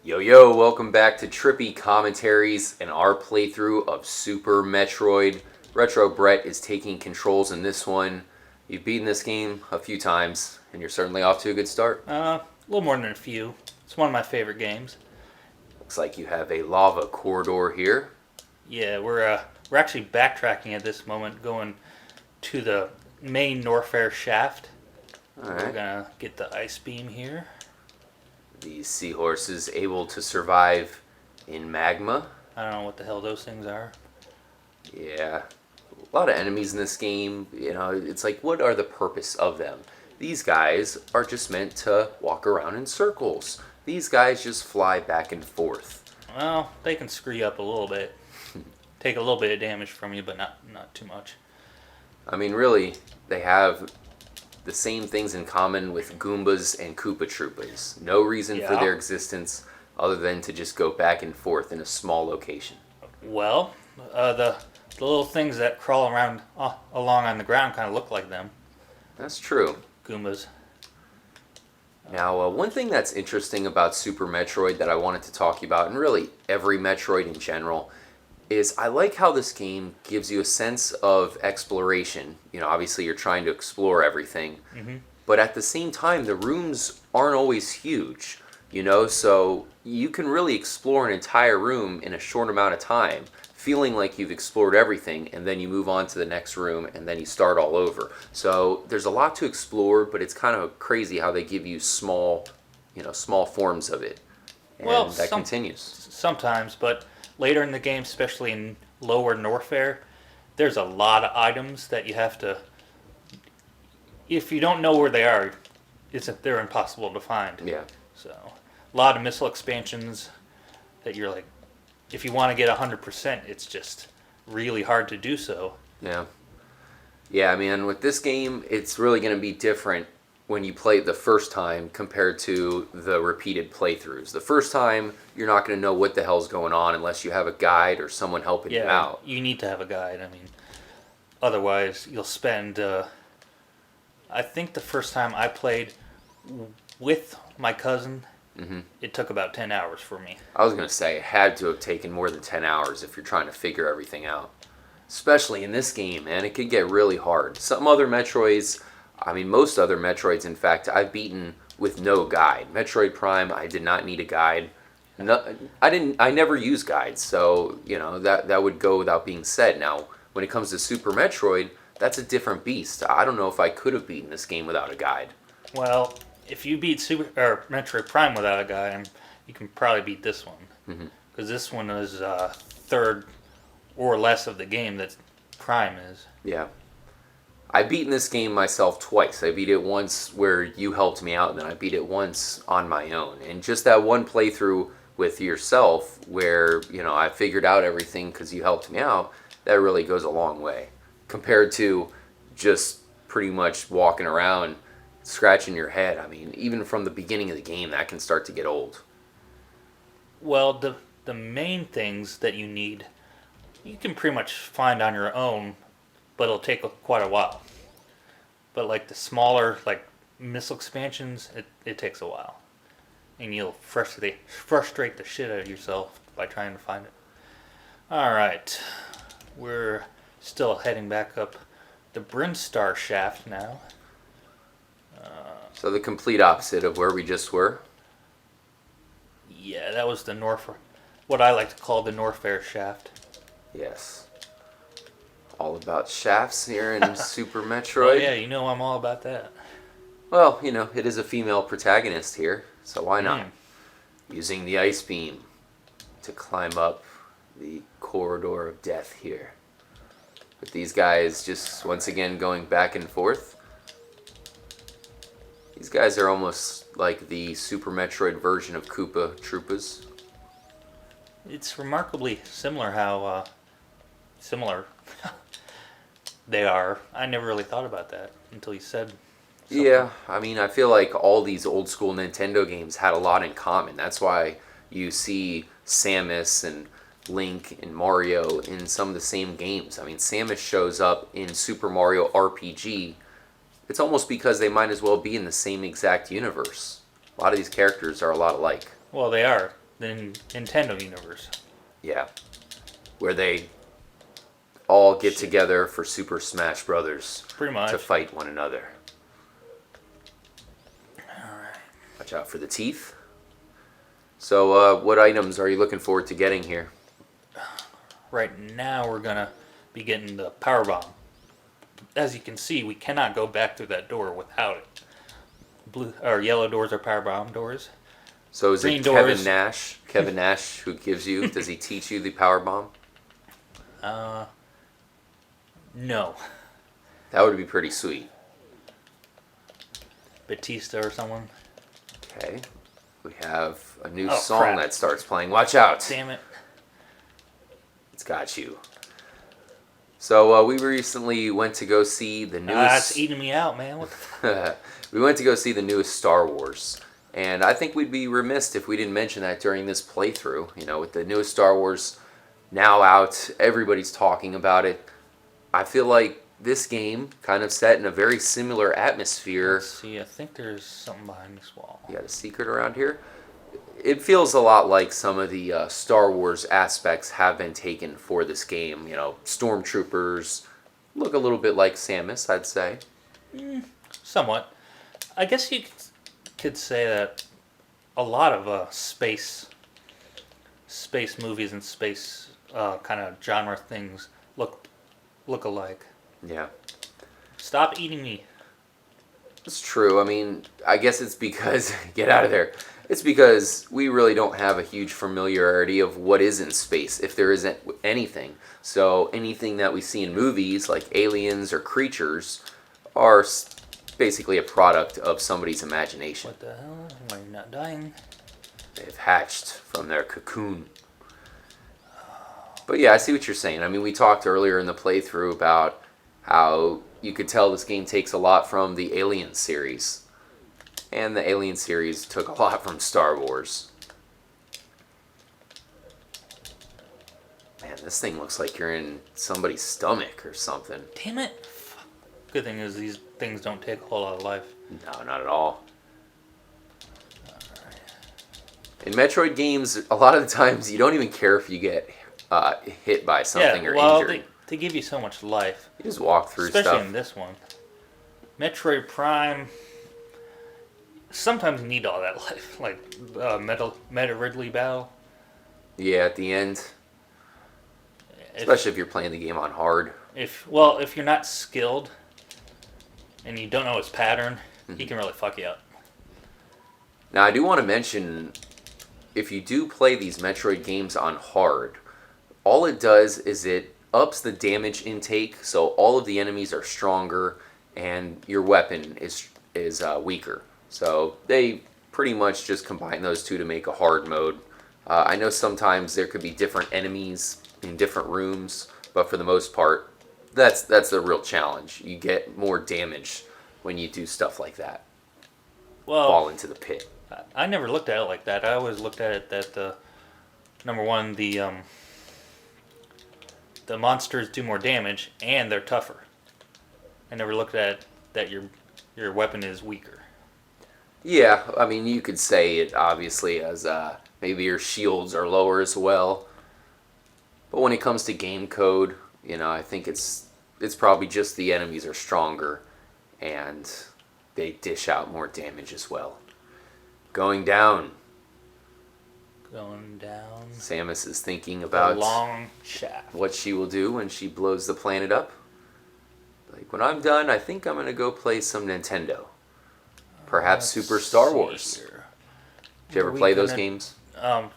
Yo, welcome back to Trippy Commentaries and our playthrough of Super Metroid. Retro Brett is taking controls in this one. You've beaten this game a few times, and you're certainly off to a good start. A little more than a few. It's one of my favorite games. Looks like you have a lava corridor here. Yeah, we're actually backtracking at this moment, going to the main Norfair shaft. Alright. We're gonna get the ice beam here. These seahorses able to survive in magma. I don't know what the hell those things are. Yeah, a lot of enemies in this game. You know, it's like, what are the purpose of them? These guys are just meant to walk around in circles. These guys just fly back and forth. Well, they can screw you up a little bit. Take a little bit of damage from you, but not too much. I mean, really, they have the same things in common with Goombas and Koopa Troopas. No reason for their existence other than to just go back and forth in a small location. Well, the little things that crawl around along on the ground kind of look like them. That's true. Goombas. Now, one thing that's interesting about Super Metroid that I wanted to talk about, and really every Metroid in general, is I like how this game gives you a sense of exploration. You know, obviously you're trying to explore everything, but at the same time, the rooms aren't always huge, you know, so you can really explore an entire room in a short amount of time, feeling like you've explored everything, and then you move on to the next room, and then you start all over. So there's a lot to explore, but it's kind of crazy how they give you small forms of it, and that continues. Sometimes, but later in the game, especially in lower Norfair, there's a lot of items that you have to... If you don't know where they are, they're impossible to find. Yeah. So, a lot of missile expansions that you're like... If you want to get 100%, it's just really hard to do so. Yeah. Yeah, I mean, with this game, it's really going to be different when you play it the first time compared to the repeated playthroughs. The first time, you're not going to know what the hell's going on unless you have a guide or someone helping you out. You need to have a guide. I mean, otherwise you'll spend... I think the first time I played with my cousin, it took about 10 hours for me. I was going to say, it had to have taken more than 10 hours if you're trying to figure everything out. Especially in this game, man. It could get really hard. Some other Metroids... I mean, most other Metroids, in fact, I've beaten with no guide. Metroid Prime, I did not need a guide. No, I never use guides, so, you know, that would go without being said. Now, when it comes to Super Metroid, that's a different beast. I don't know if I could have beaten this game without a guide. Well, if you beat Metroid Prime without a guide, you can probably beat this one. Because this one is third or less of the game that Prime is. Yeah. I've beaten this game myself twice. I beat it once where you helped me out, and then I beat it once on my own. And just that one playthrough with yourself where, you know, I figured out everything because you helped me out, that really goes a long way. Compared to just pretty much walking around, scratching your head. I mean, even from the beginning of the game, that can start to get old. Well, the main things that you need, you can pretty much find on your own, but it'll take quite a while. But like the smaller, like missile expansions, it takes a while. And you'll frustrate the shit out of yourself by trying to find it. Alright. We're still heading back up the Brinstar shaft now. So the complete opposite of where we just were? Yeah, that was the what I like to call the Norfair shaft. Yes. All about shafts here in Super Metroid. Oh yeah, you know I'm all about that. Well, you know, it is a female protagonist here, so why not? Using the ice beam to climb up the corridor of death here. With these guys just once again going back and forth. These guys are almost like the Super Metroid version of Koopa Troopas. It's remarkably similar how similar they are. I never really thought about that until you said something. Yeah, I mean, I feel like all these old school Nintendo games had a lot in common. That's why you see Samus and Link and Mario in some of the same games. I mean, Samus shows up in Super Mario RPG. It's almost because they might as well be in the same exact universe. A lot of these characters are a lot alike. Well, they are. the Nintendo universe. Yeah, where they all get Shit. together for Super Smash Brothers Pretty much. to fight one another. Alright. Watch out for the teeth. So, what items are you looking forward to getting here? Right now we're gonna be getting the power bomb. As you can see, we cannot go back through that door without it. Blue or yellow doors are power bomb doors. So is Green it Kevin doors. Nash? Kevin Nash who gives you? Does he teach you the power bomb? No. That would be pretty sweet. Batista or someone. Okay. We have a new Oh, song crap. that starts playing. Watch out. Damn it. It's got you. So we recently went to go see the It's newest. eating me out, man. What the We went to go see the newest Star Wars, and I think we'd be remiss if we didn't mention that during this playthrough. You know, with the newest Star Wars now out, everybody's talking about it. I feel like this game kind of set in a very similar atmosphere. Let's see, I think there's something behind this wall. You got a secret around here? It feels a lot like some of the Star Wars aspects have been taken for this game. You know, stormtroopers look a little bit like Samus, I'd say. Somewhat. I guess you could say that a lot of space movies and space kind of genre things look alike. Yeah. Stop eating me. It's true. I mean, I guess it's because get out of there. It's because we really don't have a huge familiarity of what is in space, if there isn't anything. So anything that we see in movies, like aliens or creatures, are basically a product of somebody's imagination. What the hell? Why are you not dying? They've hatched from their cocoon. But yeah, I see what you're saying. I mean, we talked earlier in the playthrough about how you could tell this game takes a lot from the Alien series. And the Alien series took a lot from Star Wars. Man, this thing looks like you're in somebody's stomach or something. Damn it. Fuck. Good thing is these things don't take a whole lot of life. No, not at all. In Metroid games, a lot of the times you don't even care if you get hit by something or injured. They give you so much life. You just walk through Especially stuff. in this one. Metroid Prime, sometimes you need all that life. Like Meta Ridley battle. Yeah, at the end. Especially if you're playing the game on hard. If you're not skilled and you don't know his pattern, he can really fuck you up. Now, I do want to mention, if you do play these Metroid games on hard, all it does is it ups the damage intake, so all of the enemies are stronger and your weapon is weaker. So they pretty much just combine those two to make a hard mode. I know sometimes there could be different enemies in different rooms, but for the most part, that's the real challenge. You get more damage when you do stuff like that. Well, Fall into the pit. I never looked at it like that. I always looked at it that number one, the monsters do more damage and they're tougher. I never looked at it that your weapon is weaker. Yeah, I mean, you could say it obviously as maybe your shields are lower as well. But when it comes to game code, you know, I think it's probably just the enemies are stronger and they dish out more damage as well. Going down. Going down. Samus is thinking The about long shaft. what she will do when she blows the planet up. Like, when I'm done, I think I'm going to go play some Nintendo. Perhaps Super Star Wars. Did you ever play those games? Come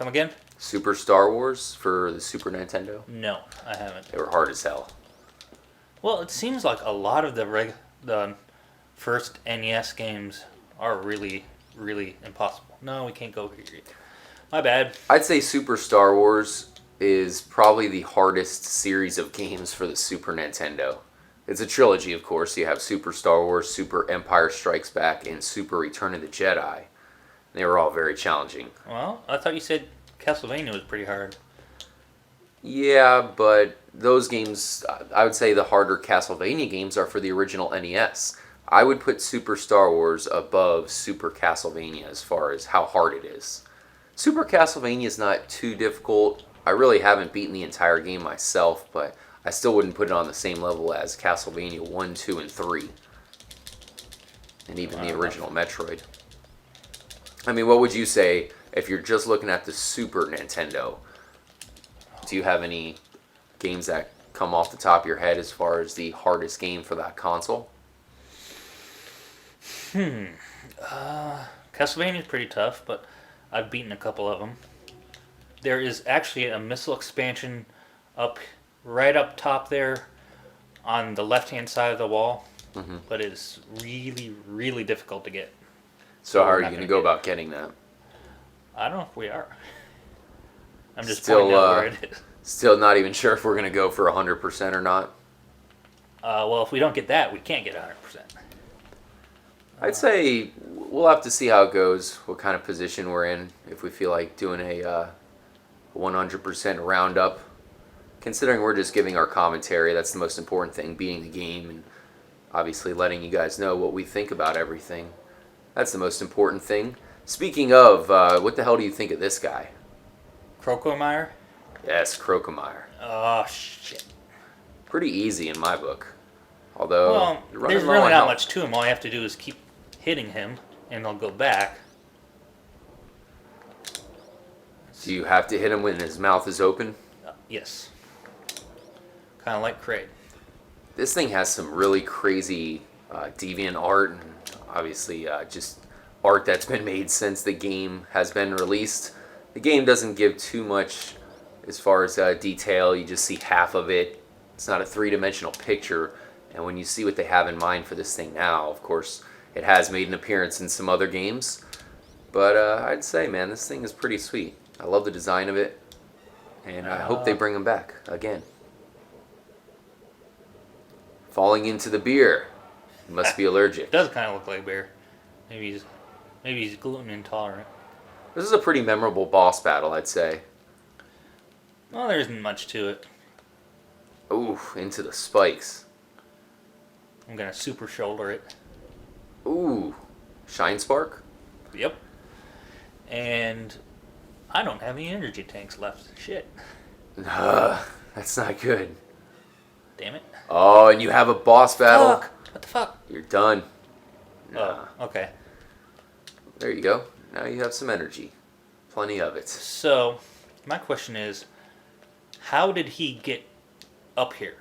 again? Super Star Wars for the Super Nintendo? No, I haven't. They were hard as hell. Well, it seems like a lot of the first NES games are really, really impossible. No, we can't go here. My bad. I'd say Super Star Wars is probably the hardest series of games for the Super Nintendo. It's a trilogy, of course. You have Super Star Wars, Super Empire Strikes Back, and Super Return of the Jedi. They were all very challenging. Well, I thought you said Castlevania was pretty hard. Yeah, but those games, I would say the harder Castlevania games are for the original NES. I would put Super Star Wars above Super Castlevania as far as how hard it is. Super Castlevania is not too difficult. I really haven't beaten the entire game myself, but I still wouldn't put it on the same level as Castlevania 1, 2, and 3. And even the original Metroid. I mean, what would you say if you're just looking at the Super Nintendo? Do you have any games that come off the top of your head as far as the hardest game for that console? Castlevania's pretty tough, but I've beaten a couple of them. There is actually a missile expansion right up top there on the left-hand side of the wall, but it's really, really difficult to get. So how are you going to go about getting that? I don't know if we are. I'm just Still, pointing out where it is. Still not even sure if we're going to go for 100% or not. Well, if we don't get that, we can't get 100%. I'd say we'll have to see how it goes, what kind of position we're in, if we feel like doing a 100% roundup. Considering we're just giving our commentary, that's the most important thing, beating the game and obviously letting you guys know what we think about everything. That's the most important thing. Speaking of, what the hell do you think of this guy? Crocomire? Yes, Crocomire. Oh, shit. Pretty easy in my book. Although, Well, you're running there's low really on not health. much to him. All you have to do is keep hitting him, and he'll go back. Do you have to hit him when his mouth is open? Yes. Kind of like Kraid. This thing has some really crazy deviant art, and obviously just art that's been made since the game has been released. The game doesn't give too much as far as detail. You just see half of it. It's not a three-dimensional picture, and when you see what they have in mind for this thing now, of course, it has made an appearance in some other games. But I'd say, man, this thing is pretty sweet. I love the design of it, and I hope they bring him back again. Falling into the beer. You must be allergic. It does kind of look like bear. Maybe he's gluten intolerant. This is a pretty memorable boss battle, I'd say. Well, there isn't much to it. Ooh, into the spikes. I'm gonna super shoulder it. Ooh, Shine Spark? Yep. And I don't have any energy tanks left. Shit. That's not good. Damn it. Oh, and you have a boss battle? Fuck. What the fuck? You're done. Nah. Oh, okay. There you go. Now you have some energy. Plenty of it. So, my question is, how did he get up here?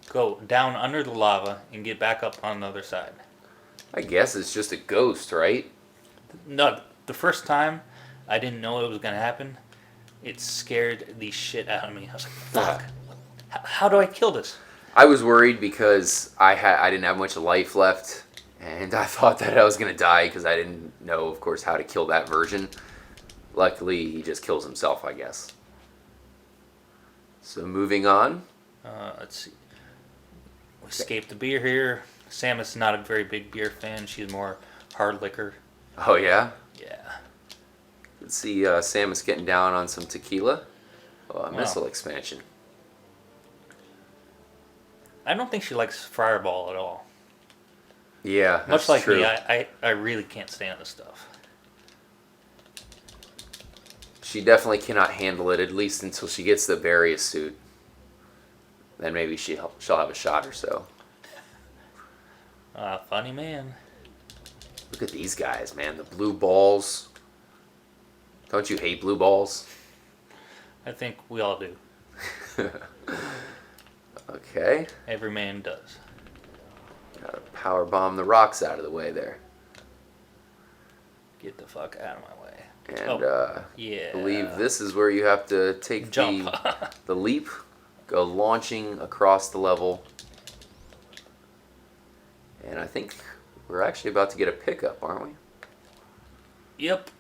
Go down under the lava and get back up on the other side? I guess it's just a ghost, right? No, the first time I didn't know it was going to happen. It scared the shit out of me. I was like, fuck. How do I kill this? I was worried because I didn't have much life left, and I thought that I was going to die because I didn't know, of course, how to kill that version. Luckily, he just kills himself, I guess. So moving on. Let's see. We escaped the beer here. Samus is not a very big beer fan. She's more hard liquor. Oh, yeah? Yeah. Let's see Samus getting down on some tequila. Oh, missile expansion. I don't think she likes Fireball at all. Yeah, that's Much like true. me, I really can't stand this stuff. She definitely cannot handle it, at least until she gets the Barrier suit. Then maybe she'll have a shot or so. Funny man. Look at these guys, man. The blue balls. Don't you hate blue balls? I think we all do. Okay. Every man does. Gotta power bomb the rocks out of the way there. Get the fuck out of my way. And Yeah. I believe this is where you have to take Jump. the leap, go launching across the level. And I think we're actually about to get a pickup, aren't we? Yep.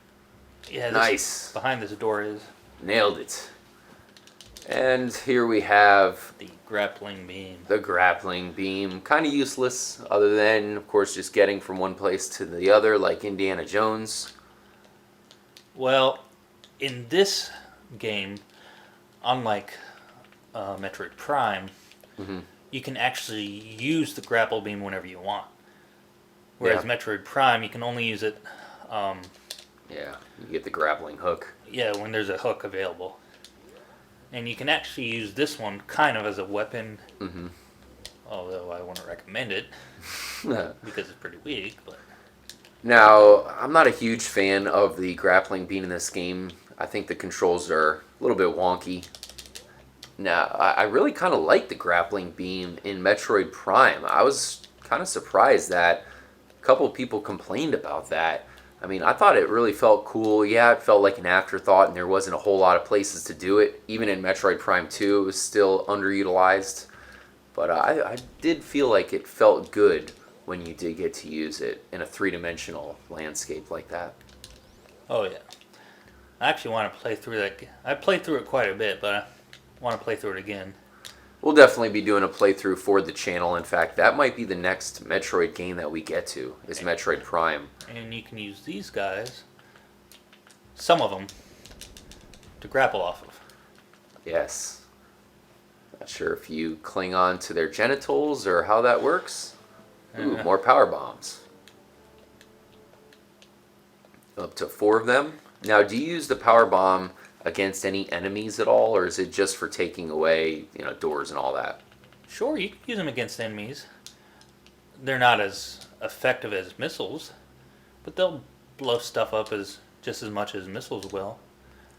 Yeah. Nice. Behind this door is Nailed it. And here we have the grappling beam. the grappling beam. Kind of useless, other than, of course, just getting from one place to the other, like Indiana Jones. Well, in this game, unlike Metroid Prime, you can actually use the grapple beam whenever you want. Whereas Yeah. Metroid Prime, you can only use it Yeah, you get the grappling hook. Yeah, when there's a hook available. And you can actually use this one kind of as a weapon, Mm-hmm. although I wouldn't recommend it because it's pretty weak. But Now, I'm not a huge fan of the grappling beam in this game. I think the controls are a little bit wonky. Now, I really kind of like the grappling beam in Metroid Prime. I was kind of surprised that a couple of people complained about that. I mean, I thought it really felt cool. Yeah, it felt like an afterthought, and there wasn't a whole lot of places to do it. Even in Metroid Prime 2, it was still underutilized. But I did feel like it felt good when you did get to use it in a three-dimensional landscape like that. oh yeah, I actually want to play through that. I played through it quite a bit, but I want to play through it again. We'll definitely be doing a playthrough for the channel. In fact, that might be the next Metroid game that we get to, is Metroid Prime. And you can use these guys, some of them, to grapple off of. Yes. Not sure if you cling on to their genitals or how that works. Ooh, more power bombs. Up to 4 of them. Now, do you use the power bomb against any enemies at all, or is it just for taking away, doors and all that? Sure, you can use them against enemies. They're not as effective as missiles, but they'll blow stuff up just as much as missiles will.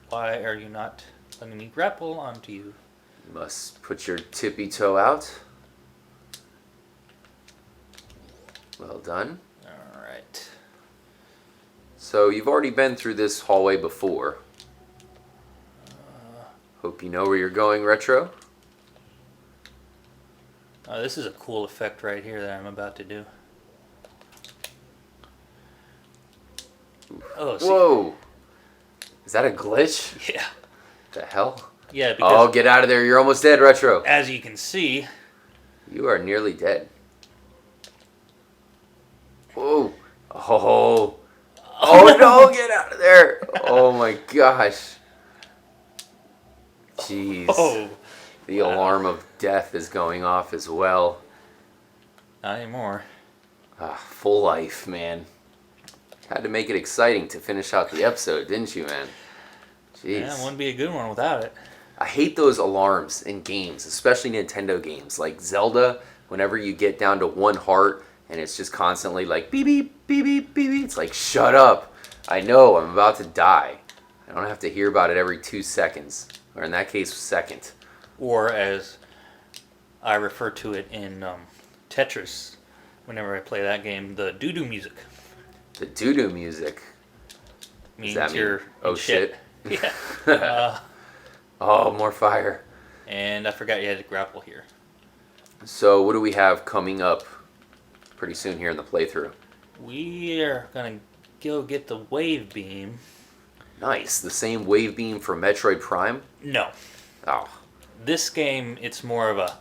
Why are you not letting me grapple onto you? You must put your tippy toe out. Well done. Alright. So you've already been through this hallway before. Hope you know where you're going, Retro. This is a cool effect right here that I'm about to do. Oh, see? Whoa! Is that a glitch? Yeah. The hell? Yeah, because Get out of there. You're almost dead, Retro. as you can see, You are nearly dead. Whoa. Oh. Oh no, get out of there. Oh my gosh. Jeez. oh, The alarm of death is going off as well. not anymore. Full life, man. Had to make it exciting to finish out the episode, didn't you, man? Jeez. Yeah, it wouldn't be a good one without it. I hate those alarms in games, especially Nintendo games. Like Zelda, whenever you get down to 1 heart and it's just constantly like beep, beep, beep, beep, beep, beep. It's like, shut up. I know, I'm about to die. I don't have to hear about it every 2 seconds. Or in that case, second. Or as I refer to it in Tetris, whenever I play that game, the doo-doo music. The doo-doo music. Means that mean, you're oh in shit? Yeah. Oh, more fire. And I forgot you had to grapple here. So what do we have coming up pretty soon here in the playthrough? We are going to go get the wave beam. Nice. The same wave beam from Metroid Prime? No. Oh. This game, it's more of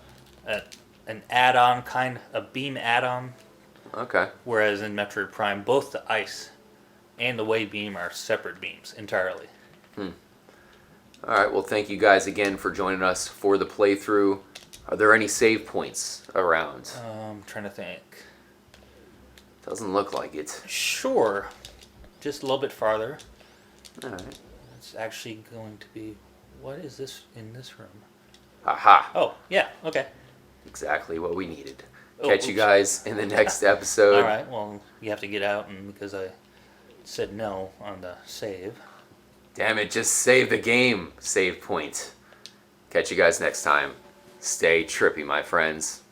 an add-on kind, a beam add-on. Okay. Whereas in Metroid Prime, both the ice and the wave beam are separate beams entirely. Alright, well thank you guys again for joining us for the playthrough. Are there any save points around? I'm trying to think. Doesn't look like it. Sure. Just a little bit farther. Alright. It's actually going to be... What is this in this room? Aha! Oh, yeah, okay. Exactly what we needed. Oh, Catch you oops. guys in the next episode. Alright, well, you have to get out, and because I said no on the save. Damn it, just save the game. Save point. Catch you guys next time. Stay trippy, my friends.